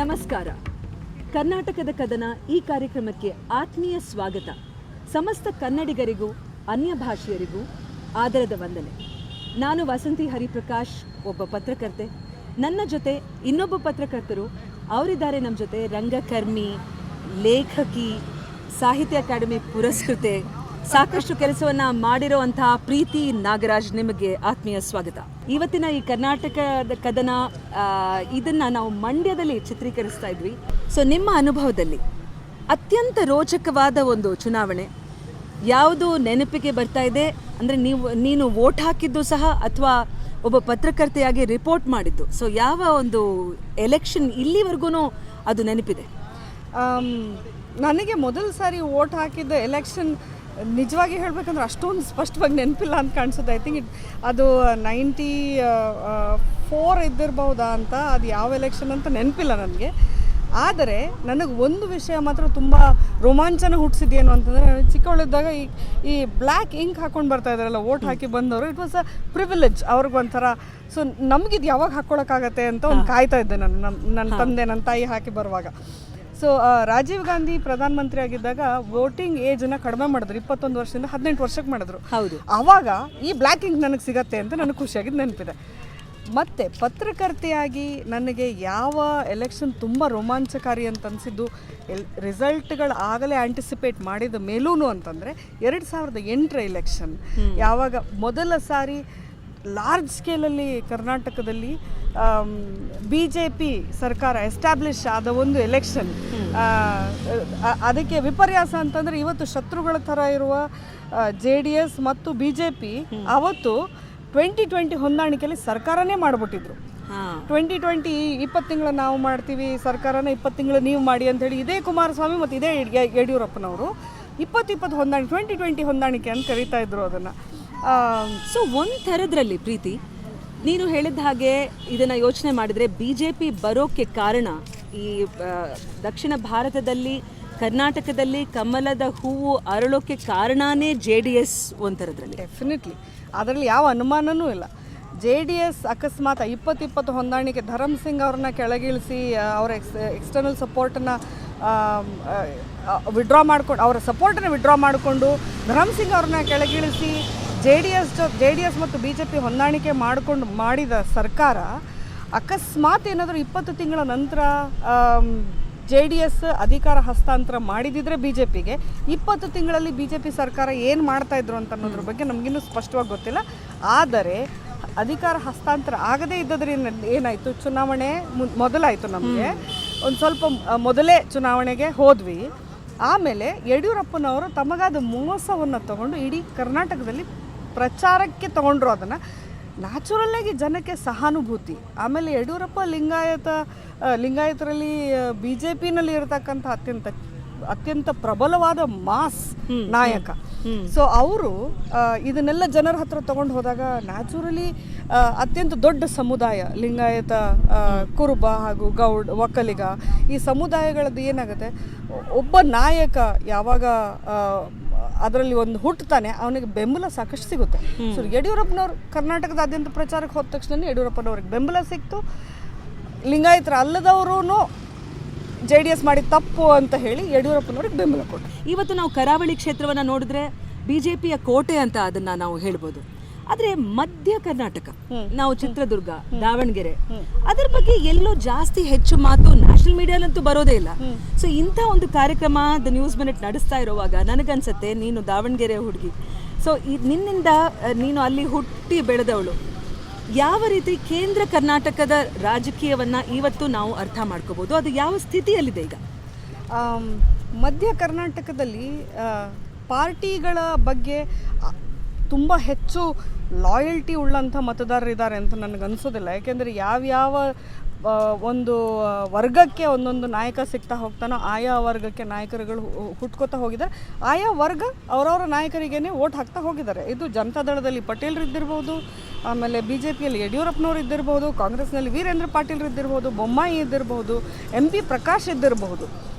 ನಮಸ್ಕಾರ. ಕರ್ನಾಟಕದ ಕದನ ಈ ಕಾರ್ಯಕ್ರಮಕ್ಕೆ ಆತ್ಮೀಯ ಸ್ವಾಗತ. ಸಮಸ್ತ ಕನ್ನಡಿಗರಿಗೂ ಅನ್ಯ ಭಾಷೆಯರಿಗೂ ಆದರದ ವಂದನೆ. ನಾನು ವಸಂತಿ ಹರಿಪ್ರಕಾಶ್, ಒಬ್ಬ ಪತ್ರಕರ್ತೆ. ನನ್ನ ಜೊತೆ ಇನ್ನೊಬ್ಬ ಪತ್ರಕರ್ತರು ಅವರಿದ್ದಾರೆ. ನಮ್ಮ ಜೊತೆ ರಂಗಕರ್ಮಿ, ಲೇಖಕಿ, ಸಾಹಿತ್ಯ ಅಕಾಡೆಮಿ ಪುರಸ್ಕೃತೆ, ಸಾಕಷ್ಟು ಕೆಲಸವನ್ನು ಮಾಡಿರುವಂತಹ ಪ್ರೀತಿ ನಾಗರಾಜ್. ನಿಮಗೆ ಆತ್ಮೀಯ ಸ್ವಾಗತ. ಇವತ್ತಿನ ಈ ಕರ್ನಾಟಕದ ಕದನ ಇದನ್ನು ನಾವು ಮಂಡ್ಯದಲ್ಲಿ ಚಿತ್ರೀಕರಿಸ್ತಾ ಇದ್ವಿ. ಸೊ ನಿಮ್ಮ ಅನುಭವದಲ್ಲಿ ಅತ್ಯಂತ ರೋಚಕವಾದ ಒಂದು ಚುನಾವಣೆ ಯಾವುದು ನೆನಪಿಗೆ ಬರ್ತಾ ಇದೆ? ಅಂದರೆ ನೀನು ವೋಟ್ ಹಾಕಿದ್ದು ಸಹ ಅಥವಾ ಒಬ್ಬ ಪತ್ರಕರ್ತೆಯಾಗಿ ರಿಪೋರ್ಟ್ ಮಾಡಿದ್ದು, ಸೊ ಯಾವ ಒಂದು ಎಲೆಕ್ಷನ್ ಇಲ್ಲಿವರೆಗೂ ಅದು ನೆನಪಿದೆ? ನನಗೆ ಮೊದಲ ಸಾರಿ ವೋಟ್ ಹಾಕಿದ್ದ ಎಲೆಕ್ಷನ್ ನಿಜವಾಗಿ ಹೇಳಬೇಕಂದ್ರೆ ಅಷ್ಟೊಂದು ಸ್ಪಷ್ಟವಾಗಿ ನೆನಪಿಲ್ಲ ಅಂತ ಕಾಣಿಸುತ್ತೆ. ಐ ಥಿಂಕ್ ಅದು 94 ಇದ್ದಿರಬಹುದಾ ಅಂತ. ಅದು ಯಾವ ಎಲೆಕ್ಷನ್ ಅಂತ ನೆನಪಿಲ್ಲ ನನಗೆ. ಆದರೆ ನನಗೆ ಒಂದು ವಿಷಯ ಮಾತ್ರ ತುಂಬ ರೋಮಾಂಚನ ಹುಟ್ಟಿಸಿದೇನು ಅಂತಂದರೆ, ಚಿಕ್ಕವಳಿದ್ದಾಗ ಈ ಬ್ಲ್ಯಾಕ್ ಇಂಕ್ ಹಾಕ್ಕೊಂಡು ಬರ್ತಾ ಇದ್ದಾರಲ್ಲ ವೋಟ್ ಹಾಕಿ ಬಂದವರು, ಇಟ್ ವಾಸ್ ಅ ಪ್ರಿವಿಲೇಜ್ ಅವ್ರಿಗೊಂಥರ. ಸೊ ನಮಗಿದು ಯಾವಾಗ ಹಾಕ್ಕೊಳಕ್ಕಾಗತ್ತೆ ಅಂತ ಒಂದು ಕಾಯ್ತಾ ಇದ್ದೆ ನಾನು. ನನ್ನ ತಂದೆ ನನ್ನ ತಾಯಿ ಹಾಕಿ ಬರುವಾಗ. ಸೊ ರಾಜೀವ್ ಗಾಂಧಿ ಪ್ರಧಾನಮಂತ್ರಿ ಆಗಿದ್ದಾಗ ವೋಟಿಂಗ್ ಏಜನ್ನು ಕಡಿಮೆ ಮಾಡಿದ್ರು, 21 ವರ್ಷದಿಂದ 18 ವರ್ಷಕ್ಕೆ ಮಾಡಿದ್ರು. ಹೌದು. ಆವಾಗ ಈ ಬ್ಲ್ಯಾಕ್ ಇಂಕ್ ನನಗೆ ಸಿಗತ್ತೆ ಅಂತ ನನಗೆ ಖುಷಿಯಾಗಿದ್ದು ನೆನಪಿದೆ. ಮತ್ತು ಪತ್ರಕರ್ತೆಯಾಗಿ ನನಗೆ ಯಾವ ಎಲೆಕ್ಷನ್ ತುಂಬ ರೋಮಾಂಚಕಾರಿ ಅಂತ ಅನಿಸಿದ್ದು, ರಿಸಲ್ಟ್ಗಳು ಆಗಲೇ ಆ್ಯಂಟಿಸಿಪೇಟ್ ಮಾಡಿದ ಮೇಲೂ ಅಂತಂದರೆ 2008 ಎಲೆಕ್ಷನ್. ಯಾವಾಗ ಮೊದಲ ಸಾರಿ ಲಾರ್ಜ್ ಸ್ಕೇಲಲ್ಲಿ ಕರ್ನಾಟಕದಲ್ಲಿ BJP ಸರ್ಕಾರ ಎಸ್ಟಾಬ್ಲಿಷ್ ಆದ ಒಂದು ಎಲೆಕ್ಷನ್. ಅದಕ್ಕೆ ವಿಪರ್ಯಾಸ ಅಂತಂದರೆ, ಇವತ್ತು ಶತ್ರುಗಳ ಥರ ಇರುವ JDS ಮತ್ತು BJP ಅವತ್ತು 2020 ಹೊಂದಾಣಿಕೆಯಲ್ಲಿ ಸರ್ಕಾರನೇ ಮಾಡಿಬಿಟ್ಟಿದ್ರು. 2020 20 ತಿಂಗಳು ನಾವು ಮಾಡ್ತೀವಿ ಸರ್ಕಾರನ, 20 ತಿಂಗಳು ನೀವು ಮಾಡಿ ಅಂಥೇಳಿ ಇದೇ ಕುಮಾರಸ್ವಾಮಿ ಮತ್ತು ಇದೇ ಯಡಿಯೂರಪ್ಪನವರು 2020 ಹೊಂದಾಣಿಕೆ 2020 ಹೊಂದಾಣಿಕೆ ಅಂತ ಕರೀತಾ ಇದ್ರು ಅದನ್ನು. ಸೊ ಒಂದು ಥರದ್ರಲ್ಲಿ ಪ್ರೀತಿ, ನೀನು ಹೇಳಿದ ಹಾಗೆ ಇದನ್ನು ಯೋಚನೆ ಮಾಡಿದರೆ BJP ಬರೋಕ್ಕೆ ಕಾರಣ, ಈ ದಕ್ಷಿಣ ಭಾರತದಲ್ಲಿ ಕರ್ನಾಟಕದಲ್ಲಿ ಕಮಲದ ಹೂವು ಅರಳೋಕ್ಕೆ ಕಾರಣನೇ JDS ಒಂಥರದ್ರಲ್ಲಿ. ಡೆಫಿನೆಟ್ಲಿ, ಅದರಲ್ಲಿ ಯಾವ ಅನುಮಾನನೂ ಇಲ್ಲ. JDS ಅಕಸ್ಮಾತ್ 2020 ಹೊಂದಾಣಿಕೆ ಧರಮ್ ಸಿಂಗ್ ಅವ್ರನ್ನ ಕೆಳಗಿಳಿಸಿ ಅವರ ಎಕ್ಸ್ಟರ್ನಲ್ ಸಪೋರ್ಟನ್ನು ವಿಡ್ರಾ ಮಾಡ್ಕೊಂಡು, ಅವರ ಸಪೋರ್ಟನ್ನು ವಿಡ್ರಾ ಮಾಡಿಕೊಂಡು ಧರಮ್ ಸಿಂಗ್ ಅವ್ರನ್ನ ಕೆಳಗಿಳಿಸಿ JDS ಮತ್ತು BJP ಹೊಂದಾಣಿಕೆ ಮಾಡಿದ ಸರ್ಕಾರ ಅಕಸ್ಮಾತ್ ಏನಾದರೂ 20 ತಿಂಗಳ ನಂತರ JDS ಅಧಿಕಾರ ಹಸ್ತಾಂತರ ಮಾಡಿದಿದ್ರೆ BJPಗೆ, 20 ತಿಂಗಳಲ್ಲಿ BJP ಸರ್ಕಾರ ಏನು ಮಾಡ್ತಾಯಿದ್ರು ಅಂತ ಅನ್ನೋದ್ರ ಬಗ್ಗೆ ನಮಗಿನ್ನೂ ಸ್ಪಷ್ಟವಾಗಿ ಗೊತ್ತಿಲ್ಲ. ಆದರೆ ಅಧಿಕಾರ ಹಸ್ತಾಂತರ ಆಗದೇ ಇದ್ದದ್ರಿಂದ ಏನಾಯಿತು, ಚುನಾವಣೆ ಮೊದಲಾಯಿತು. ನಮಗೆ ಒಂದು ಸ್ವಲ್ಪ ಮೊದಲೇ ಚುನಾವಣೆಗೆ ಹೋದ್ವಿ. ಆಮೇಲೆ ಯಡಿಯೂರಪ್ಪನವರು ತಮಗಾದ ಮೋಸವನ್ನು ತಗೊಂಡು ಇಡೀ ಕರ್ನಾಟಕದಲ್ಲಿ ಪ್ರಚಾರಕ್ಕೆ ತಗೊಂಡ್ರು. ಅದನ್ನು ನ್ಯಾಚುರಲ್ಲಾಗಿ ಜನಕ್ಕೆ ಸಹಾನುಭೂತಿ. ಆಮೇಲೆ ಯಡಿಯೂರಪ್ಪ ಲಿಂಗಾಯತರಲ್ಲಿ BJPನಲ್ಲಿ ಇರತಕ್ಕಂಥ ಅತ್ಯಂತ ಪ್ರಬಲವಾದ ಮಾಸ್ ನಾಯಕ. ಸೊ ಅವರು ಇದನ್ನೆಲ್ಲ ಜನರ ಹತ್ರ ತಗೊಂಡು ಹೋದಾಗ ನ್ಯಾಚುರಲಿ ಅತ್ಯಂತ ದೊಡ್ಡ ಸಮುದಾಯ ಲಿಂಗಾಯತ, ಕುರುಬ ಹಾಗೂ ಗೌಡ್, ಒಕ್ಕಲಿಗ, ಈ ಸಮುದಾಯಗಳದ್ದು ಏನಾಗುತ್ತೆ, ಒಬ್ಬ ನಾಯಕ ಯಾವಾಗ ಅದರಲ್ಲಿ ಒಂದು ಹುಟ್ಟುತ್ತಾನೆ ಅವನಿಗೆ ಬೆಂಬಲ ಸಾಕಷ್ಟು ಸಿಗುತ್ತೆ. ಸೊ ಯಡಿಯೂರಪ್ಪನವ್ರು ಕರ್ನಾಟಕದಾದ್ಯಂತ ಪ್ರಚಾರಕ್ಕೆ ಹೋದ ತಕ್ಷಣ ಯಡಿಯೂರಪ್ಪನವ್ರಿಗೆ ಬೆಂಬಲ ಸಿಕ್ತು. ಲಿಂಗಾಯತರ ಅಲ್ಲದವರು JDS ಮಾಡಿ ತಪ್ಪು ಅಂತ ಹೇಳಿ ಯಡಿಯೂರಪ್ಪನವ್ರಿಗೆ ಬೆಂಬಲ ಕೊಟ್ಟರು. ಇವತ್ತು ನಾವು ಕರಾವಳಿ ಕ್ಷೇತ್ರವನ್ನು ನೋಡಿದ್ರೆ BJPಯ ಕೋಟೆ ಅಂತ ಅದನ್ನು ನಾವು ಹೇಳ್ಬೋದು. ಆದರೆ ಮಧ್ಯ ಕರ್ನಾಟಕ, ನಾವು ಚಿತ್ರದುರ್ಗ, ದಾವಣಗೆರೆ, ಅದರ ಬಗ್ಗೆ ಎಲ್ಲೋ ಜಾಸ್ತಿ ಹೆಚ್ಚು ಮಾತು ನ್ಯಾಷನಲ್ ಮೀಡಿಯಾಲಂತೂ ಬರೋದೇ ಇಲ್ಲ. ಸೊ ಇಂಥ ಒಂದು ಕಾರ್ಯಕ್ರಮ ದ ನ್ಯೂಸ್ ಮಿನಿಟ್ ನಡೆಸ್ತಾ ಇರುವಾಗ ನನಗನ್ಸುತ್ತೆ, ನೀನು ದಾವಣಗೆರೆ ಹುಡುಗಿ, ಸೊ ನಿನ್ನಿಂದ ನೀನು ಅಲ್ಲಿ ಹುಟ್ಟಿ ಬೆಳೆದವಳು, ಯಾವ ರೀತಿ ಕೇಂದ್ರ ಕರ್ನಾಟಕದ ರಾಜಕೀಯವನ್ನು ಇವತ್ತು ನಾವು ಅರ್ಥ ಮಾಡ್ಕೋಬೋದು? ಅದು ಯಾವ ಸ್ಥಿತಿಯಲ್ಲಿದೆ ಈಗ? ಮಧ್ಯ ಕರ್ನಾಟಕದಲ್ಲಿ ಪಾರ್ಟಿಗಳ ಬಗ್ಗೆ ತುಂಬ ಹೆಚ್ಚು ಲಾಯಲ್ಟಿ ಉಳ್ಳಂಥ ಮತದಾರರಿದ್ದಾರೆ ಅಂತ ನನಗನ್ಸೋದಿಲ್ಲ. ಯಾಕೆಂದರೆ ಯಾವ್ಯಾವ ಒಂದು ವರ್ಗಕ್ಕೆ ಒಂದೊಂದು ನಾಯಕ ಸಿಗ್ತಾ ಹೋಗ್ತಾನೋ ಆಯಾ ವರ್ಗಕ್ಕೆ ನಾಯಕರುಗಳು ಹುಟ್ಕೋತಾ ಹೋಗಿದ್ದಾರೆ. ಆಯಾ ವರ್ಗ ಅವರವರ ನಾಯಕರಿಗೇ ವೋಟ್ ಹಾಕ್ತಾ ಹೋಗಿದ್ದಾರೆ. ಇದು ಜನತಾದಳದಲ್ಲಿ ಪಟೇಲ್ರು ಇದ್ದಿರ್ಬೋದು, ಆಮೇಲೆ BJPಯಲ್ಲಿ ಯಡಿಯೂರಪ್ಪನವ್ರು ಇದ್ದಿರ್ಬೋದು, ಕಾಂಗ್ರೆಸ್ನಲ್ಲಿ ವೀರೇಂದ್ರ ಪಾಟೀಲ್ರು ಇದ್ದಿರ್ಬೋದು, ಬೊಮ್ಮಾಯಿ ಇದ್ದಿರ್ಬೋದು, MP ಪ್ರಕಾಶ್ ಇದ್ದಿರಬಹುದು.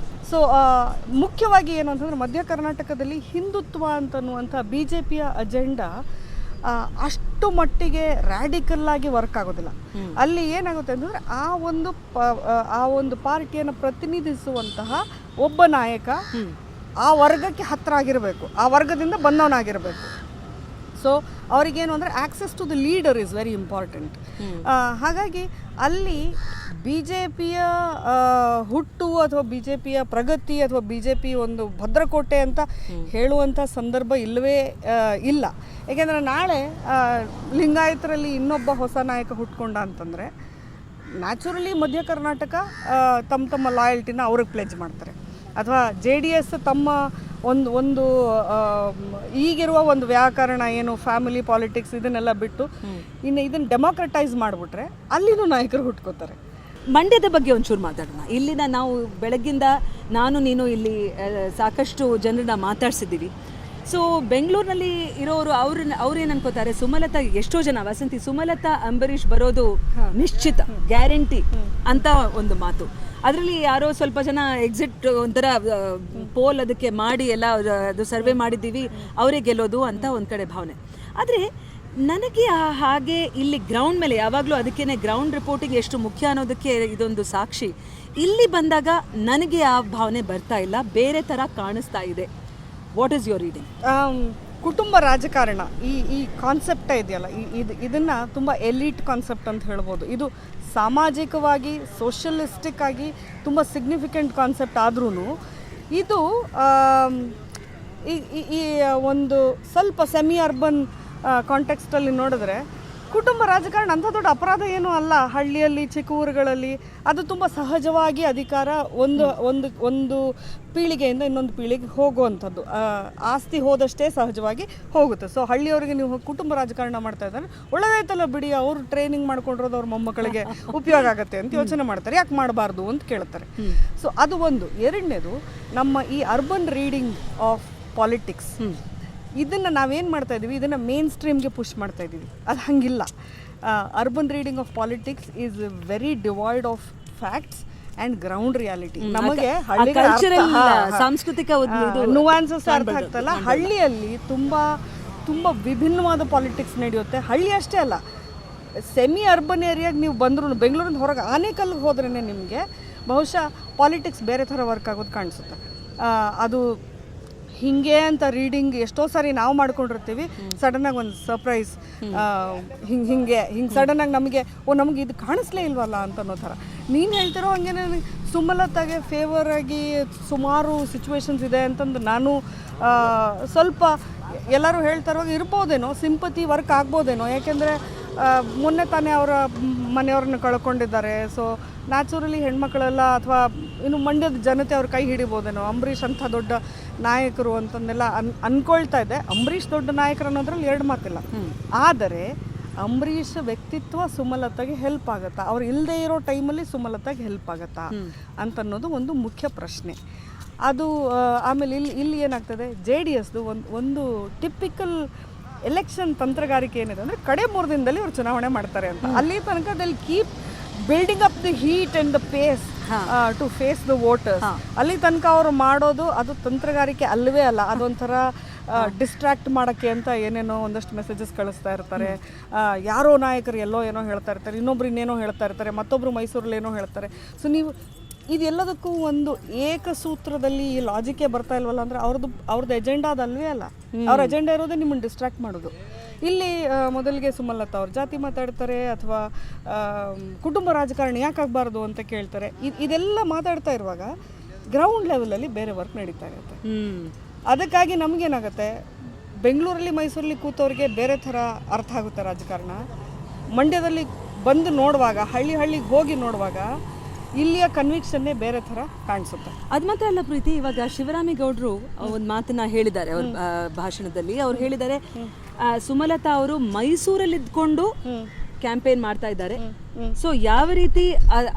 ಸೊ ಮುಖ್ಯವಾಗಿ ಏನು ಅಂತಂದರೆ, ಮಧ್ಯ ಕರ್ನಾಟಕದಲ್ಲಿ ಹಿಂದುತ್ವ ಅಂತನ್ನುವಂಥ BJPಯ ಅಜೆಂಡಾ ಅಷ್ಟು ಮಟ್ಟಿಗೆ ರ್ಯಾಡಿಕಲ್ ಆಗಿ ವರ್ಕ್ ಆಗೋದಿಲ್ಲ. ಅಲ್ಲಿ ಏನಾಗುತ್ತೆ ಅಂತಂದರೆ ಆ ಒಂದು ಪಾರ್ಟಿಯನ್ನು ಪ್ರತಿನಿಧಿಸುವಂತಹ ಒಬ್ಬ ನಾಯಕ ಆ ವರ್ಗಕ್ಕೆ ಹತ್ತಿರ ಆಗಿರಬೇಕು, ಆ ವರ್ಗದಿಂದ ಬಂದವನಾಗಿರಬೇಕು. ಸೊ ಅವರಿಗೇನು ಅಂದರೆ access to the leader is very important. ಹಾಗಾಗಿ ಅಲ್ಲಿ ಬಿ ಜೆ ಪಿಯ ಹುಟ್ಟು ಅಥವಾ ಬಿ ಜೆ ಪಿಯ ಪ್ರಗತಿ ಅಥವಾ ಬಿ ಜೆ ಪಿ ಒಂದು ಭದ್ರಕೋಟೆ ಅಂತ ಹೇಳುವಂಥ ಸಂದರ್ಭ ಇಲ್ಲವೇ ಇಲ್ಲ. ಏಕೆಂದರೆ ನಾಳೆ ಲಿಂಗಾಯತರಲ್ಲಿ ಇನ್ನೊಬ್ಬ ಹೊಸ ನಾಯಕ ಹುಟ್ಕೊಂಡ ಅಂತಂದರೆ ನ್ಯಾಚುರಲಿ ಮಧ್ಯ ಕರ್ನಾಟಕ ತಮ್ಮ ಲಾಯಲ್ಟಿನ ಅವ್ರಿಗೆ ಪ್ಲೆಜ್ ಮಾಡ್ತಾರೆ. ಅಥವಾ JDS ತಮ್ಮ ಒಂದು ಈಗಿರುವ ಒಂದು ವ್ಯಾಕರಣ ಏನು ಫ್ಯಾಮಿಲಿ ಪಾಲಿಟಿಕ್ಸ್ ಇದನ್ನೆಲ್ಲ ಬಿಟ್ಟು ಇದನ್ನು ಡೆಮೋಕ್ರಟೈಸ್ ಮಾಡಿಬಿಟ್ರೆ ಅಲ್ಲಿನೂ ನಾಯಕರು ಹುಟ್ಕೋತಾರೆ. ಮಂಡ್ಯದ ಬಗ್ಗೆ ಒಂಚೂರು ಮಾತಾಡೋಣ. ಇಲ್ಲಿನ ನಾವು ಬೆಳಗ್ಗಿಂದ ನಾನು ನೀನು ಇಲ್ಲಿ ಸಾಕಷ್ಟು ಜನರನ್ನ ಮಾತಾಡ್ಸಿದ್ದೀವಿ. ಸೊ ಬೆಂಗಳೂರಿನಲ್ಲಿ ಇರೋರು ಅವ್ರೇನು ಅನ್ಕೋತಾರೆ, ಸುಮಲತಾ ಎಷ್ಟೋ ಜನ ವಸಂತಿ ಸುಮಲತಾ ಅಂಬರೀಷ್ ಬರೋದು ನಿಶ್ಚಿತ ಗ್ಯಾರಂಟಿ ಅಂತ ಒಂದು ಮಾತು. ಅದರಲ್ಲಿ ಯಾರೋ ಸ್ವಲ್ಪ ಜನ ಎಕ್ಸಿಟ್ ಒಂಥರ ಪೋಲ್ ಅದಕ್ಕೆ ಮಾಡಿ ಎಲ್ಲ ಅದು ಸರ್ವೆ ಮಾಡಿದ್ದೀವಿ ಅವರೇ ಗೆಲ್ಲೋದು ಅಂತ ಒಂದು ಕಡೆ ಭಾವನೆ. ಆದರೆ ನನಗೆ ಹಾಗೆ ಇಲ್ಲಿ ಗ್ರೌಂಡ್ ಮೇಲೆ ಯಾವಾಗಲೂ ಅದಕ್ಕೇನೆ ಗ್ರೌಂಡ್ ರಿಪೋರ್ಟಿಂಗ್ ಎಷ್ಟು ಮುಖ್ಯ ಅನ್ನೋದಕ್ಕೆ ಇದೊಂದು ಸಾಕ್ಷಿ. ಇಲ್ಲಿ ಬಂದಾಗ ನನಗೆ ಆ ಭಾವನೆ ಬರ್ತಾ ಇಲ್ಲ, ಬೇರೆ ಥರ ಕಾಣಿಸ್ತಾ ಇದೆ. What is your reading? ಕುಟುಂಬ ರಾಜಕಾರಣ ಈ ಕಾನ್ಸೆಪ್ಟೇ ಇದೆಯಲ್ಲ, ಇದನ್ನು ತುಂಬ ಎಲೀಟ್ ಕಾನ್ಸೆಪ್ಟ್ ಅಂತ ಹೇಳ್ಬೋದು. ಇದು ಸಾಮಾಜಿಕವಾಗಿ ಸೋಷಲಿಸ್ಟಿಕ್ ಆಗಿ ತುಂಬ ಸಿಗ್ನಿಫಿಕೆಂಟ್ ಕಾನ್ಸೆಪ್ಟ್ ಆದ್ರೂ ಇದು ಈ ಒಂದು ಸ್ವಲ್ಪ ಸೆಮಿ ಅರ್ಬನ್ ಕಾಂಟೆಕ್ಸ್ಟಲ್ಲಿ ನೋಡಿದ್ರೆ ಕುಟುಂಬ ರಾಜಕಾರಣ ಅಂಥ ದೊಡ್ಡ ಅಪರಾಧ ಏನೂ ಅಲ್ಲ. ಹಳ್ಳಿಯಲ್ಲಿ ಚಿಕ್ಕ ಊರುಗಳಲ್ಲಿ ಅದು ತುಂಬ ಸಹಜವಾಗಿ ಅಧಿಕಾರ ಒಂದು ಪೀಳಿಗೆಯಿಂದ ಇನ್ನೊಂದು ಪೀಳಿಗೆ ಹೋಗುವಂಥದ್ದು. ಆಸ್ತಿ ಹೋದಷ್ಟೇ ಸಹಜವಾಗಿ ಹೋಗುತ್ತೆ. ಸೊ ಹಳ್ಳಿಯವರಿಗೆ ನೀವು ಕುಟುಂಬ ರಾಜಕಾರಣ ಮಾಡ್ತಾ ಇದ್ದಾರೆ, ಒಳ್ಳೆದಾಯ್ತಲ್ಲ ಬಿಡಿ, ಅವರು ಟ್ರೈನಿಂಗ್ ಮಾಡ್ಕೊಂಡಿರೋದು ಅವ್ರ ಮೊಮ್ಮಕ್ಕಳಿಗೆ ಉಪಯೋಗ ಆಗುತ್ತೆ ಅಂತ ಯೋಚನೆ ಮಾಡ್ತಾರೆ, ಯಾಕೆ ಮಾಡಬಾರ್ದು ಅಂತ ಕೇಳ್ತಾರೆ. ಸೊ ಅದು ಒಂದು. ಎರಡನೇದು, ನಮ್ಮ ಈ ಅರ್ಬನ್ ರೀಡಿಂಗ್ ಆಫ್ ಪಾಲಿಟಿಕ್ಸ್ ಇದನ್ನು ನಾವೇನು ಮಾಡ್ತಾ ಇದ್ದೀವಿ, ಇದನ್ನು ಮೇನ್ ಸ್ಟ್ರೀಮ್ಗೆ ಪುಷ್ ಮಾಡ್ತಾ ಇದ್ದೀವಿ. ಅದು ಹಂಗಿಲ್ಲ. Urban reading of politics is very divide of facts and ground reality. ನಮಗೆ ಸಾಂಸ್ಕೃತಿಕ ನುವಾನ್ಸಸ್ ಅರ್ಥ ಆಗ್ತಲ್ಲ. ಹಳ್ಳಿಯಲ್ಲಿ ತುಂಬ ವಿಭಿನ್ನವಾದ ಪಾಲಿಟಿಕ್ಸ್ ನಡೆಯುತ್ತೆ. ಹಳ್ಳಿ ಅಷ್ಟೇ ಅಲ್ಲ, ಸೆಮಿ ಅರ್ಬನ್ ಏರಿಯಾಗೆ ನೀವು ಬಂದರೂ ಬೆಂಗಳೂರಿನ ಹೊರಗೆ ಆನೇಕಲ್ಗೆ ಹೋದ್ರೇ ನಿಮಗೆ ಬಹುಶಃ ಪಾಲಿಟಿಕ್ಸ್ ಬೇರೆ ಥರ ವರ್ಕ್ ಆಗೋದು ಕಾಣಿಸುತ್ತೆ. ಅದು ಹಿಂಗೆ ಅಂತ ರೀಡಿಂಗ್ ಎಷ್ಟೋ ಸಾರಿ ನಾವು ಮಾಡ್ಕೊಂಡಿರ್ತೀವಿ, ಸಡನ್ನಾಗಿ ಒಂದು ಸರ್ಪ್ರೈಸ್ ಹಿಂಗೆ ಸಡನ್ನಾಗಿ ನಮಗೆ ಇದು ಕಾಣಿಸ್ಲೇ ಇಲ್ವಲ್ಲ ಅಂತ ಅನ್ನೋ ಥರ. ನೀನು ಹೇಳ್ತಿರೋ ಹಂಗೆ ಸುಮಲತಾಗೆ ಫೇವರ್ ಆಗಿ ಸುಮಾರು ಸಿಚುವೇಶನ್ಸ್ ಇದೆ ಅಂತಂದು ನಾನು ಸ್ವಲ್ಪ ಎಲ್ಲರೂ ಹೇಳ್ತಾರೋ ಇರ್ಬೋದೇನೋ, ಸಿಂಪತಿ ವರ್ಕ್ ಆಗ್ಬೋದೇನೋ. ಯಾಕೆಂದರೆ ಮೊನ್ನೆ ತಾನೇ ಅವರ ಮನೆಯವ್ರನ್ನ ಕಳ್ಕೊಂಡಿದ್ದಾರೆ. ಸೊ ನ್ಯಾಚುರಲಿ ಹೆಣ್ಮಕ್ಳೆಲ್ಲ ಅಥವಾ ಇನ್ನು ಮಂಡ್ಯದ ಜನತೆ ಅವ್ರ ಕೈ ಹಿಡಿಬೋದೇನೋ. ಅಂಬರೀಷ್ ಅಂಥ ದೊಡ್ಡ ನಾಯಕರು ಅಂತಂದೆಲ್ಲ ಅಂದ್ಕೊಳ್ತಾ ಇದೆ. ಅಂಬರೀಷ್ ದೊಡ್ಡ ನಾಯಕರು ಅನ್ನೋದ್ರಲ್ಲಿ ಎರಡು ಮಾತಿಲ್ಲ. ಆದರೆ ಅಂಬರೀಷ್ ವ್ಯಕ್ತಿತ್ವ ಸುಮಲತಾಗೆ ಹೆಲ್ಪ್ ಆಗುತ್ತಾ, ಅವ್ರು ಇಲ್ಲದೆ ಇರೋ ಟೈಮಲ್ಲಿ ಸುಮಲತಾಗೆ ಹೆಲ್ಪ್ ಆಗುತ್ತಾ ಅಂತನ್ನೋದು ಒಂದು ಮುಖ್ಯ ಪ್ರಶ್ನೆ. ಅದು ಆಮೇಲೆ ಇಲ್ಲಿ ಏನಾಗ್ತದೆ, JDSದು ಒಂದು ಟಿಪಿಕಲ್ ಎಲೆಕ್ಷನ್ ತಂತ್ರಗಾರಿಕೆ ಏನಿದೆ ಅಂದರೆ ಕಡೆ 3 ದಿನದಲ್ಲಿ ಅವ್ರು ಚುನಾವಣೆ ಮಾಡ್ತಾರೆ ಅಂತ. ಅಲ್ಲಿ ತನಕ ದಲ್ಲಿ keep building up the heat and the pace to face the voters. ಅಲ್ಲಿ ತನಕ ಅವರು ಮಾಡೋದು ಅದು ತಂತ್ರಗಾರಿಕೆ ಅಲ್ಲವೇ ಅಲ್ಲ. ಅದೊಂಥರ ಡಿಸ್ಟ್ರಾಕ್ಟ್ ಮಾಡೋಕ್ಕೆ ಅಂತ ಏನೇನೋ ಒಂದಷ್ಟು ಮೆಸೇಜಸ್ ಕಳಿಸ್ತಾ ಇರ್ತಾರೆ. ಯಾರೋ ನಾಯಕರು ಎಲ್ಲೋ ಏನೋ ಹೇಳ್ತಾ ಇರ್ತಾರೆ, ಇನ್ನೊಬ್ರು ಇನ್ನೇನೋ ಹೇಳ್ತಾ ಇರ್ತಾರೆ, ಮತ್ತೊಬ್ಬರು ಮೈಸೂರಲ್ಲಿ ಏನೋ ಹೇಳ್ತಾರೆ. ಸೊ ನೀವು ಇದೆಲ್ಲದಕ್ಕೂ ಒಂದು ಏಕಸೂತ್ರದಲ್ಲಿ ಈ ಲಾಜಿಕೇ ಬರ್ತಾ ಇಲ್ವಲ್ಲ ಅಂದರೆ ಅವ್ರದ್ದು ಎಜೆಂಡಾ ಅದಲ್ವೇ ಅಲ್ಲ. ಅವ್ರ ಎಜೆಂಡಾ ಇರೋದೇ ನಿಮ್ಮನ್ನು ಡಿಸ್ಟ್ರಾಕ್ಟ್ ಮಾಡೋದು. ಇಲ್ಲಿ ಮೊದಲಿಗೆ ಸುಮಲತಾ ಅವ್ರು ಜಾತಿ ಮಾತಾಡ್ತಾರೆ ಅಥವಾ ಕುಟುಂಬ ರಾಜಕಾರಣ ಯಾಕಾಗಬಾರ್ದು ಅಂತ ಕೇಳ್ತಾರೆ. ಇದೆಲ್ಲ ಮಾತಾಡ್ತಾ ಇರುವಾಗ ಗ್ರೌಂಡ್ ಲೆವೆಲಲ್ಲಿ ಬೇರೆ ವರ್ಕ್ ನಡೀತಾ ಇರುತ್ತೆ. ಅದಕ್ಕಾಗಿ ನಮಗೇನಾಗುತ್ತೆ, ಬೆಂಗಳೂರಲ್ಲಿ ಮೈಸೂರಲ್ಲಿ ಕೂತವ್ರಿಗೆ ಬೇರೆ ಥರ ಅರ್ಥ ಆಗುತ್ತೆ ರಾಜಕಾರಣ. ಮಂಡ್ಯದಲ್ಲಿ ಬಂದು ನೋಡುವಾಗ, ಹಳ್ಳಿಗೆ ಹೋಗಿ ನೋಡುವಾಗ ಇಲ್ಲಿಯ ಕನ್ವಿಕ್ಷನ್ನೇ ಬೇರೆ ಥರ ಕಾಣಿಸುತ್ತೆ. ಅದು ಮಾತ್ರ ಅಲ್ಲ ಪ್ರೀತಿ, ಇವಾಗ ಶಿವರಾಮೇಗೌಡರು ಒಂದು ಮಾತನ್ನ ಹೇಳಿದ್ದಾರೆ ಅವ್ರ ಭಾಷಣದಲ್ಲಿ. ಅವ್ರು ಹೇಳಿದ್ದಾರೆ, ಸುಮಲತಾ ಅವರು ಮೈಸೂರಲ್ಲಿ ಇದ್ಕೊಂಡು ಕ್ಯಾಂಪೇನ್ ಮಾಡ್ತಾ ಇದ್ದಾರೆ. ಸೊ ಯಾವ ರೀತಿ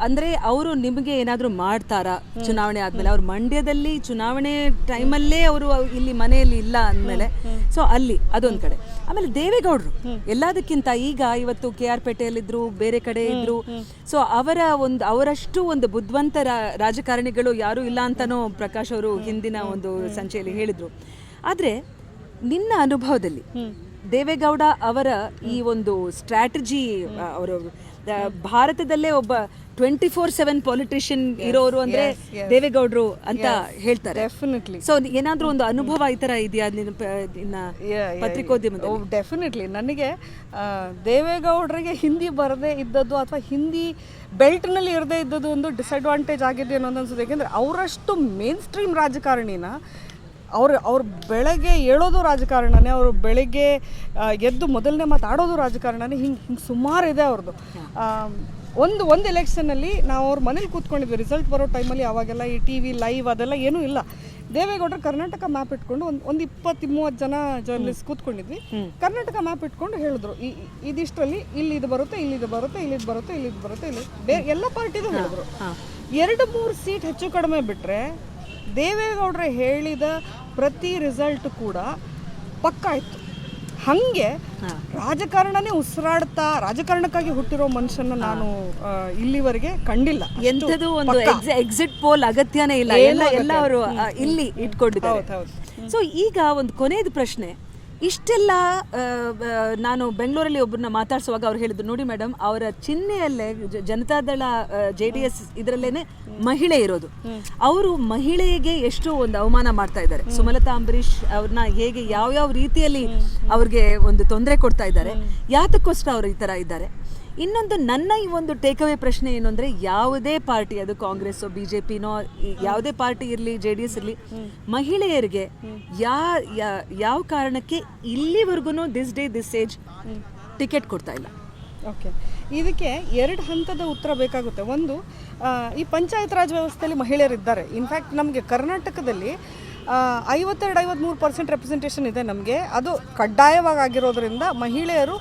ಅಂದ್ರೆ ಅವರು ನಿಮಗೆ ಏನಾದರೂ ಮಾಡ್ತಾರಾ ಚುನಾವಣೆ ಆದ್ಮೇಲೆ? ಅವ್ರು ಮಂಡ್ಯದಲ್ಲಿ ಚುನಾವಣೆ ಟೈಮಲ್ಲೇ ಅವರು ಇಲ್ಲಿ ಮನೆಯಲ್ಲಿ ಇಲ್ಲ ಅಂದಮೇಲೆ, ಸೊ ಅಲ್ಲಿ ಅದೊಂದು ಕಡೆ. ಆಮೇಲೆ ದೇವೇಗೌಡರು ಎಲ್ಲದಕ್ಕಿಂತ ಈಗ ಇವತ್ತು KR ಪೇಟೆಯಲ್ಲಿದ್ರು, ಬೇರೆ ಕಡೆ ಇದ್ರು. ಸೊ ಅವರಷ್ಟು ಒಂದು ಬುದ್ಧಿವಂತ ರಾಜಕಾರಣಿಗಳು ಯಾರು ಇಲ್ಲ ಅಂತಾನೋ ಪ್ರಕಾಶ್ ಅವರು ಹಿಂದಿನ ಒಂದು ಸಂಚಿಕೆಯಲ್ಲಿ ಹೇಳಿದ್ರು. ಆದ್ರೆ ನಿನ್ನ ಅನುಭವದಲ್ಲಿ ದೇವೇಗೌಡ ಅವರ ಈ ಒಂದು ಸ್ಟ್ರಾಟಜಿ ಅವರು ಭಾರತದಲ್ಲೇ ಒಬ್ಬ 24/7 ಪೊಲಿಟಿಷಿಯನ್ ಇರೋರು ಅಂದ್ರೆ ದೇವೇಗೌಡರು ಅಂತ ಹೇಳ್ತಾರೆ. ಡೆಫಿನೆಟ್ಲಿ. ಸೊ ಏನಾದ್ರೂ ಒಂದು ಅನುಭವ ಈ ತರ ಇದೆಯಾ ಪತ್ರಿಕೋದ್ಯಮದ? ಡೆಫಿನೆಟ್ಲಿ. ನನಗೆ ದೇವೇಗೌಡರಿಗೆ ಹಿಂದಿ ಬರದೇ ಇದ್ದದ್ದು ಅಥವಾ ಹಿಂದಿ ಬೆಲ್ಟ್ನಲ್ಲಿ ಇರದೇ ಇದ್ದದ್ದು ಒಂದು ಡಿಸಡ್ವಾಂಟೇಜ್ ಆಗಿದೆ ಅನ್ನೋದು ಅನ್ಸುತ್ತೆ. ಯಾಕೆಂದರೆ ಅವರಷ್ಟು ಮೇನ್ ಸ್ಟ್ರೀಮ್ ರಾಜಕಾರಣಿನ ಅವ್ರು ಬೆಳಗ್ಗೆ ಏಳೋದು ರಾಜಕಾರಣನೇ, ಅವರು ಬೆಳಗ್ಗೆ ಎದ್ದು ಮೊದಲನೇ ಮಾತಾಡೋದು ರಾಜಕಾರಣನೇ. ಹಿಂಗೆ ಸುಮಾರು ಇದೆ ಅವ್ರದ್ದು. ಒಂದು ಎಲೆಕ್ಷನಲ್ಲಿ ನಾವು ಅವ್ರ ಮನೇಲಿ ಕೂತ್ಕೊಂಡಿದ್ವಿ, ರಿಸಲ್ಟ್ ಬರೋ ಟೈಮಲ್ಲಿ. ಅವಾಗೆಲ್ಲ ಈ ಟಿ ವಿ ಲೈವ್ ಅದೆಲ್ಲ ಏನೂ ಇಲ್ಲ. ದೇವೇಗೌಡರು ಕರ್ನಾಟಕ ಮ್ಯಾಪ್ ಇಟ್ಕೊಂಡು ಒಂದು 20-30 ಜನ ಜರ್ನಲಿಸ್ಟ್ ಕೂತ್ಕೊಂಡಿದ್ವಿ. ಕರ್ನಾಟಕ ಮ್ಯಾಪ್ ಇಟ್ಕೊಂಡು ಹೇಳಿದ್ರು, ಇದಿಷ್ಟರಲ್ಲಿ ಇಲ್ಲಿ ಇದು ಬರುತ್ತೆ, ಇಲ್ಲಿದು ಬರುತ್ತೆ, ಇಲ್ಲಿದು ಬರುತ್ತೆ, ಇಲ್ಲಿದು ಬರುತ್ತೆ, ಇಲ್ಲಿ ಎಲ್ಲ ಪಾರ್ಟಿದು ಹೇಳಿದ್ರು. 2-3 ಸೀಟ್ ಹೆಚ್ಚು ಕಡಿಮೆ ಬಿಟ್ಟರೆ ದೇವೇಗೌಡರು ಹೇಳಿದ ಪ್ರತಿ ರಿಸಲ್ಟ್ ಕೂಡ ಪಕ್ಕಾ ಇತ್ತು. ಹಾಗೆ ರಾಜಕಾರಣನೇ ಉಸಿರಾಡ್ತಾ ರಾಜಕಾರಣಕ್ಕಾಗಿ ಹುಟ್ಟಿರೋ ಮನುಷ್ಯನ ನಾನು ಇಲ್ಲಿವರೆಗೆ ಕಂಡಿಲ್ಲ. ಎಂಥದ್ದು ಒಂದು ಎಕ್ಸಿಟ್ ಪೋಲ್ ಅಗತ್ಯನೇ ಇಲ್ಲ, ಎಲ್ಲ ಅವರು ಇಲ್ಲಿ ಇಟ್ಕೊಂಡಿದ್ದಾರೆ. ಸೊ ಈಗ ಒಂದು ಕೊನೆಯದು ಪ್ರಶ್ನೆ. ಇಷ್ಟೆಲ್ಲ ನಾನು ಬೆಂಗಳೂರಲ್ಲಿ ಒಬ್ಬರನ್ನ ಮಾತಾಡ್ಸುವಾಗ ಅವ್ರು ಹೇಳಿದ್ರು, ನೋಡಿ ಮೇಡಮ್, ಅವರ ಚಿಹ್ನೆಯಲ್ಲೇ ಜನತಾದಳ JDS ಇದರಲ್ಲೇನೆ ಮಹಿಳೆ ಇರೋದು. ಅವರು ಮಹಿಳೆಗೆ ಎಷ್ಟು ಒಂದು ಅವಮಾನ ಮಾಡ್ತಾ ಇದ್ದಾರೆ. ಸುಮಲತಾ ಅಂಬರೀಶ್ ಅವ್ರನ್ನ ಹೇಗೆ ಯಾವ್ಯಾವ ರೀತಿಯಲ್ಲಿ ಅವ್ರಿಗೆ ಒಂದು ತೊಂದರೆ ಕೊಡ್ತಾ ಇದ್ದಾರೆ, ಯಾತಕ್ಕೋಸ್ಕರ ಅವ್ರು ಈ ಥರ ಇದ್ದಾರೆ. ಇನ್ನೊಂದು ನನ್ನ ಈ ಒಂದು ಟೇಕ್ಅವೇ ಪ್ರಶ್ನೆ ಏನು ಅಂದರೆ, ಯಾವುದೇ ಪಾರ್ಟಿ, ಅದು ಕಾಂಗ್ರೆಸ್ಸೋ BJPನೋ ಯಾವುದೇ ಪಾರ್ಟಿ ಇರಲಿ, JDS ಇರಲಿ, ಮಹಿಳೆಯರಿಗೆ ಯಾವ ಕಾರಣಕ್ಕೆ ಇಲ್ಲಿವರೆಗೂ ದಿಸ್ ಏಜ್ ಟಿಕೆಟ್ ಕೊಡ್ತಾ ಇಲ್ಲ? ಓಕೆ, ಇದಕ್ಕೆ 2 ಹಂತದ ಉತ್ತರ ಬೇಕಾಗುತ್ತೆ. ಒಂದು, ಈ ಪಂಚಾಯತ್ ರಾಜ್ ವ್ಯವಸ್ಥೆಯಲ್ಲಿ ಮಹಿಳೆಯರಿದ್ದಾರೆ. ಇನ್ಫ್ಯಾಕ್ಟ್ ನಮಗೆ ಕರ್ನಾಟಕದಲ್ಲಿ 52-53% ರೆಪ್ರೆಸೆಂಟೇಷನ್ ಇದೆ ನಮಗೆ. ಅದು ಕಡ್ಡಾಯವಾಗಿ ಆಗಿರೋದ್ರಿಂದ ಮಹಿಳೆಯರು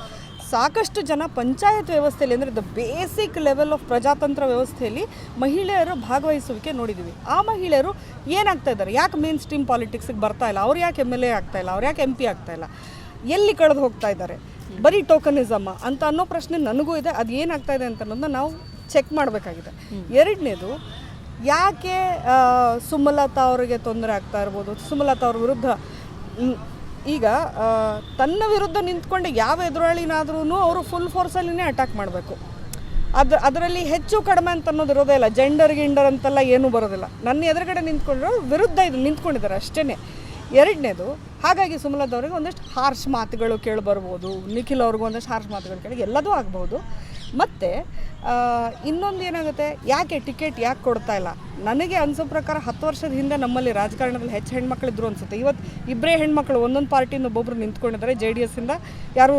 ಸಾಕಷ್ಟು ಜನ ಪಂಚಾಯತ್ ವ್ಯವಸ್ಥೆಯಲ್ಲಿ, ಅಂದರೆ ದ ಬೇಸಿಕ್ ಲೆವೆಲ್ ಆಫ್ ಪ್ರಜಾತಂತ್ರ ವ್ಯವಸ್ಥೆಯಲ್ಲಿ ಮಹಿಳೆಯರು ಭಾಗವಹಿಸುವಿಕೆ ನೋಡಿದ್ದೀವಿ. ಆ ಮಹಿಳೆಯರು ಏನಾಗ್ತಾ ಇದ್ದಾರೆ, ಯಾಕೆ ಮೇನ್ ಸ್ಟ್ರೀಮ್ ಪಾಲಿಟಿಕ್ಸಿಗೆ ಬರ್ತಾ ಇಲ್ಲ, ಅವ್ರು ಯಾಕೆ MLA ಆಗ್ತಾ ಇಲ್ಲ, ಅವ್ರು ಯಾಕೆ MP ಆಗ್ತಾ ಇಲ್ಲ, ಎಲ್ಲಿ ಕಳೆದು ಹೋಗ್ತಾ ಇದ್ದಾರೆ, ಬರೀ ಟೋಕನಿಸಮ್ ಅಂತ ಅನ್ನೋ ಪ್ರಶ್ನೆ ನನಗೂ ಇದೆ. ಅದು ಏನಾಗ್ತಾ ಇದೆ ಅಂತ ಅನ್ನೋದನ್ನ ನಾವು ಚೆಕ್ ಮಾಡಬೇಕಾಗಿದೆ. 2ನೇದು, ಯಾಕೆ ಸುಮಲತಾ ಅವರಿಗೆ ತೊಂದರೆ ಆಗ್ತಾ ಇರ್ಬೋದು, ಸುಮಲತಾ ಅವ್ರ ವಿರುದ್ಧ ಈಗ ತನ್ನ ವಿರುದ್ಧ ನಿಂತ್ಕೊಂಡು ಯಾವ ಎದುರಾಳಿನಾದ್ರೂ ಅವರು ಫುಲ್ ಫೋರ್ಸಲ್ಲಿನೇ ಅಟ್ಯಾಕ್ ಮಾಡಬೇಕು. ಅದರಲ್ಲಿ ಹೆಚ್ಚು ಕಡಿಮೆ ಅಂತ ಅನ್ನೋದು ಇರೋದೇ ಇಲ್ಲ. ಗಿಂಡರ್ ಅಂತೆಲ್ಲ ಏನೂ ಬರೋದಿಲ್ಲ. ನನ್ನ ಎದುರುಗಡೆ ನಿಂತ್ಕೊಂಡ್ರು ವಿರುದ್ಧ ಇದು ನಿಂತ್ಕೊಂಡಿದ್ದಾರೆ ಅಷ್ಟೇ. 2ನೇದು, ಹಾಗಾಗಿ ಸುಮಲತಾ ಅವರಿಗೆ ಒಂದಷ್ಟು ಹಾರ್ಶ್ ಮಾತುಗಳು ಕೇಳಿ ಬರ್ಬೋದು, ನಿಖಿಲ್ ಅವ್ರಿಗೂ ಒಂದಷ್ಟು ಹಾರ್ಶ್ ಮಾತುಗಳು ಕೇಳಿ ಎಲ್ಲದೂ ಆಗ್ಬೋದು. ಮತ್ತು ಇನ್ನೊಂದು ಏನಾಗುತ್ತೆ, ಯಾಕೆ ಟಿಕೆಟ್ ಯಾಕೆ ಕೊಡ್ತಾ ಇಲ್ಲ? ನನಗೆ ಅನಿಸೋ ಪ್ರಕಾರ 10 ವರ್ಷದ ಹಿಂದೆ ನಮ್ಮಲ್ಲಿ ರಾಜಕಾರಣದಲ್ಲಿ ಹೆಚ್ಚು ಹೆಣ್ಮಕ್ಳಿದ್ರು ಅನಿಸುತ್ತೆ. ಇವತ್ತು 2 ಹೆಣ್ಮಕ್ಳು ಒಂದೊಂದು ಪಾರ್ಟಿಯಿಂದ ಒಬ್ಬೊಬ್ರು ನಿಂತ್ಕೊಂಡಿದ್ದಾರೆ. JDSಯಿಂದ ಯಾರೂ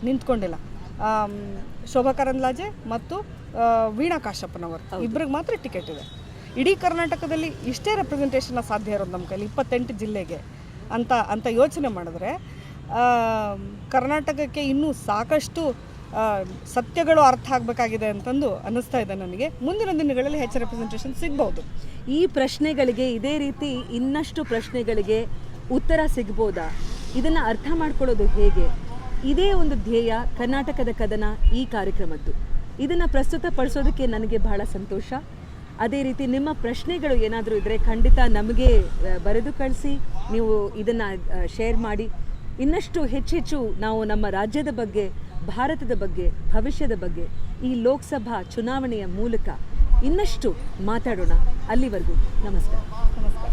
ನಿಂತ್ಕೊಂಡಿಲ್ಲ. ಶೋಭಾ ಕರಂದ್ಲಾಜೆ ಮತ್ತು ವೀಣಾ ಕಾಶ್ಯಪ್ಪನವರು ಇಬ್ಬರಿಗೆ ಮಾತ್ರ ಟಿಕೆಟ್ ಇದೆ. ಇಡೀ ಕರ್ನಾಟಕದಲ್ಲಿ ಇಷ್ಟೇ ರೆಪ್ರೆಸೆಂಟೇಷನ್ ಸಾಧ್ಯ ಇರೋದು ನಮ್ಮ ಕೈಲಿ 28 ಜಿಲ್ಲೆಗೆ ಅಂತ ಯೋಚನೆ ಮಾಡಿದ್ರೆ ಕರ್ನಾಟಕಕ್ಕೆ ಇನ್ನೂ ಸಾಕಷ್ಟು ಸತ್ಯಗಳು ಅರ್ಥ ಆಗಬೇಕಾಗಿದೆ ಅಂತಂದು ಅನ್ನಿಸ್ತಾ ಇದೆ ನನಗೆ. ಮುಂದಿನ ದಿನಗಳಲ್ಲಿ ಹೆಚ್ಚು ರೆಪ್ರೆಸೆಂಟೇಷನ್ ಸಿಗ್ಬೋದು. ಈ ಪ್ರಶ್ನೆಗಳಿಗೆ, ಇದೇ ರೀತಿ ಇನ್ನಷ್ಟು ಪ್ರಶ್ನೆಗಳಿಗೆ ಉತ್ತರ ಸಿಗ್ಬೋದಾ? ಇದನ್ನು ಅರ್ಥ ಮಾಡ್ಕೊಳ್ಳೋದು ಹೇಗೆ? ಇದೇ ಒಂದು ಧ್ಯೇಯ ಕರ್ನಾಟಕದ ಕದನ ಈ ಕಾರ್ಯಕ್ರಮದ್ದು. ಇದನ್ನು ಪ್ರಸ್ತುತಪಡಿಸೋದಕ್ಕೆ ನನಗೆ ಬಹಳ ಸಂತೋಷ. ಅದೇ ರೀತಿ ನಿಮ್ಮ ಪ್ರಶ್ನೆಗಳು ಏನಾದರೂ ಇದ್ದರೆ ಖಂಡಿತ ನಮಗೆ ಬರೆದು ಕಳಿಸಿ, ನೀವು ಇದನ್ನು ಶೇರ್ ಮಾಡಿ. ಇನ್ನಷ್ಟು ಹೆಚ್ಚೆಚ್ಚು ನಾವು ನಮ್ಮ ರಾಜ್ಯದ ಬಗ್ಗೆ, ಭಾರತದ ಬಗ್ಗೆ, ಭವಿಷ್ಯದ ಬಗ್ಗೆ ಈ ಲೋಕಸಭಾ ಚುನಾವಣೆಯ ಮೂಲಕ ಇನ್ನಷ್ಟು ಮಾತಾಡೋಣ. ಅಲ್ಲಿವರೆಗೂ ನಮಸ್ಕಾರ.